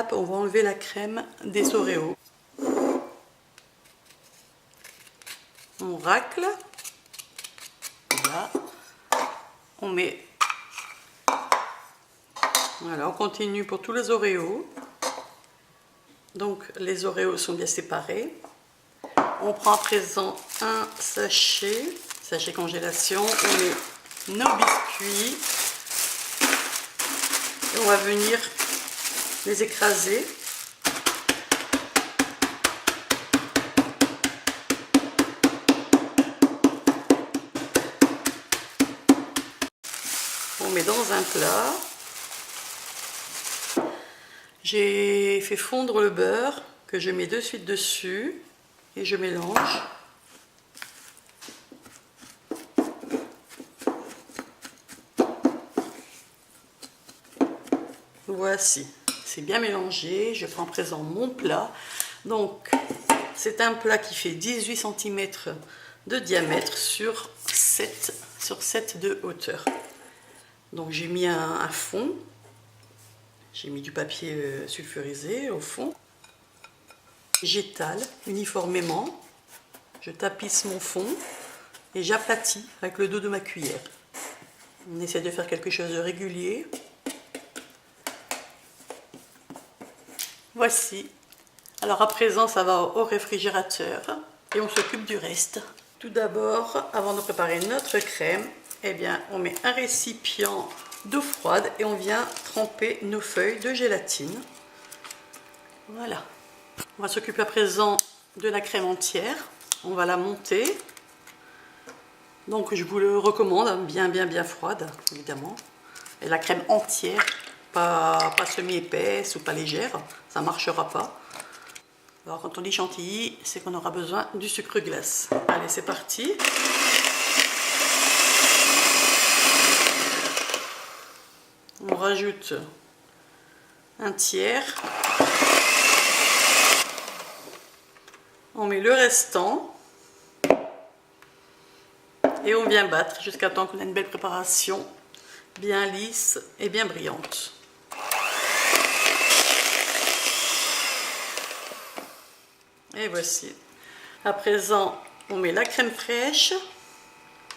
étape, on va enlever la crème des Oreos. On racle. Voilà. On met... Voilà, on continue pour tous les Oreos. Donc les Oreos sont bien séparés. On prend à présent un sachet congélation. On met nos biscuits. Et on va venir les écraser. On met dans un plat. J'ai fait fondre le beurre que je mets de suite dessus et je mélange. Voici, c'est bien mélangé. Je prends à présent mon plat. Donc, c'est un plat qui fait 18 cm de diamètre sur 7 de hauteur. Donc, j'ai mis un fond. J'ai mis du papier sulfurisé au fond. J'étale uniformément. Je tapisse mon fond et j'aplatis avec le dos de ma cuillère. On essaie de faire quelque chose de régulier. Voici. Alors à présent, ça va au réfrigérateur et on s'occupe du reste. Tout d'abord, avant de préparer notre crème, eh bien, on met un récipient d'eau froide et on vient tremper nos feuilles de gélatine. Voilà. On va s'occuper à présent de la crème entière. On va la monter. Donc je vous le recommande, bien froide, évidemment. Et la crème entière, pas semi-épaisse ou pas légère, ça ne marchera pas. Alors quand on dit chantilly, c'est qu'on aura besoin du sucre glace. Allez, c'est parti. On rajoute un tiers. On met le restant. Et on vient battre jusqu'à temps qu'on ait une belle préparation, bien lisse et bien brillante. Et voici. À présent, on met la crème fraîche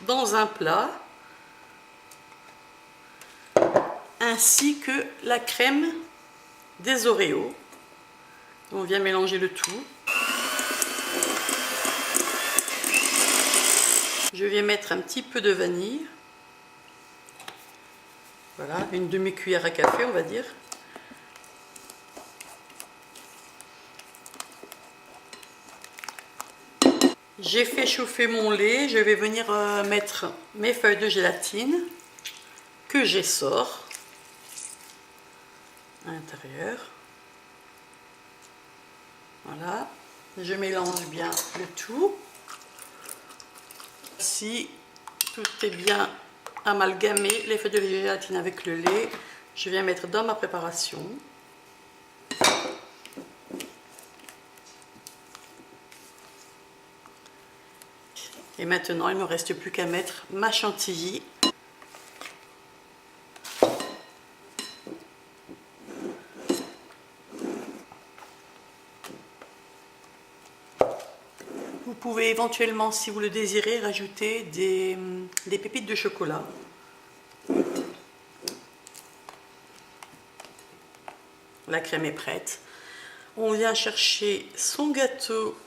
dans un plat, ainsi que la crème des Oreos. On vient mélanger le tout. Je vais mettre un petit peu de vanille. Voilà, une demi-cuillère à café, on va dire. J'ai fait chauffer mon lait. Je vais venir mettre mes feuilles de gélatine que j'essore à l'intérieur. Voilà, je mélange bien le tout. Si tout est bien amalgamé, les feuilles de gélatine avec le lait, je viens mettre dans ma préparation. Et maintenant, il ne me reste plus qu'à mettre ma chantilly. Vous pouvez éventuellement, si vous le désirez, rajouter des pépites de chocolat. La crème est prête. On vient chercher son gâteau.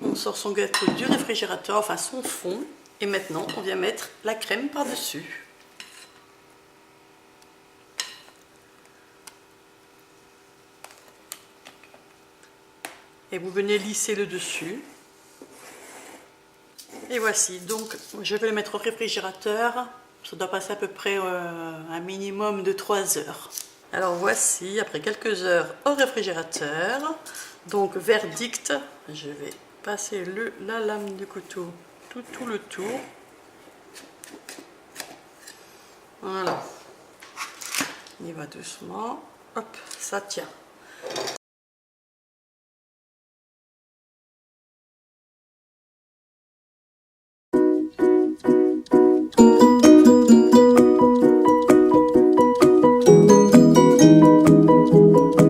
On sort son gâteau du réfrigérateur, enfin son fond. Et maintenant, on vient mettre la crème par-dessus. Et vous venez lisser le dessus. Et voici, donc je vais le mettre au réfrigérateur. Ça doit passer à peu près un minimum de 3 heures. Alors voici, après quelques heures au réfrigérateur. Donc verdict, je vais passer la lame du couteau tout le tour. Voilà. On y va doucement. Hop, ça tient.